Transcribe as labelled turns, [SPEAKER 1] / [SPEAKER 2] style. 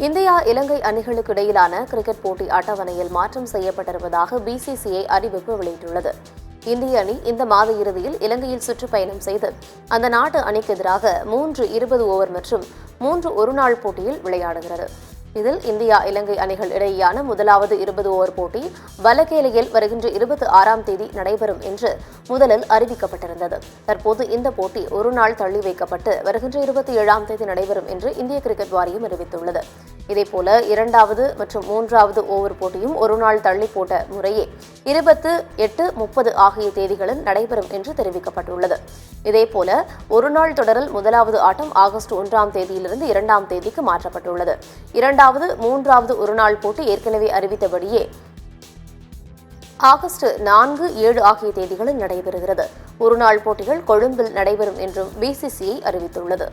[SPEAKER 1] India இலங்கை அணிகளுக்கு இடையிலான cricket போட்டி அட்டவணையில் மாற்றம் செய்யப்பட்டிருப்பதாக பிசிசிஐ அறிவிப்பு வெளியிட்டுள்ளது. இந்திய அணி இந்த மாத இறுதியில் இலங்கையில் சுற்றுப்பயணம் செய்து அந்த நாட்டு அணிக்கு எதிராக 3 20 ஓவர் மற்றும் 3 ஒருநாள் போட்டியில் விளையாடுகிறது. இதில் இந்தியா இலங்கை அணிகள் இடையேயான முதலாவது 20 ஓவர் போட்டி பலகேலையில் வருகின்ற 26ஆம் தேதி நடைபெறும் என்று முதலில் அறிவிக்கப்பட்டிருந்தது. தற்போது இந்த போட்டி ஒரு நாள் தள்ளி வைக்கப்பட்டு வருகின்ற 27ஆம் தேதி நடைபெறும் என்று இந்திய கிரிக்கெட் வாரியம் அறிவித்துள்ளது. இதேபோல 2வது மற்றும் 3வது ஓவர் போட்டியும் ஒரு நாள் தள்ளி போட்ட முறையே 28, 30 ஆகிய தேதிகளில் நடைபெறும் என்று தெரிவிக்கப்பட்டுள்ளது. இதேபோல ஒருநாள் தொடரில் முதலாவது ஆட்டம் ஆகஸ்ட் 1ஆம் தேதியிலிருந்து 2ஆம் தேதிக்கு மாற்றப்பட்டுள்ளது. 2வது, 3வது ஒருநாள் போட்டி ஏற்கனவே அறிவித்தபடியே ஆகஸ்ட் 4, 7 ஆகிய தேதிகளில் நடைபெறுகிறது. ஒருநாள் போட்டிகள் கொழும்பில் நடைபெறும் என்றும் பிசிசிஐ அறிவித்துள்ளது.